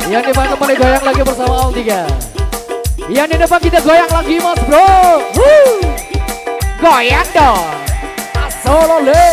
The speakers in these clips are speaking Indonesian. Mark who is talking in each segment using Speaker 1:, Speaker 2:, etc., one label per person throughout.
Speaker 1: Yang di depan kembali goyang lagi bersama Om Tiga. Yang di depan kita goyang lagi Mas Bro. Goyang dong. Asolole.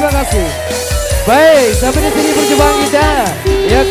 Speaker 1: Terima kasih. Baik, sampai di sini perjumpaan kita. Ya.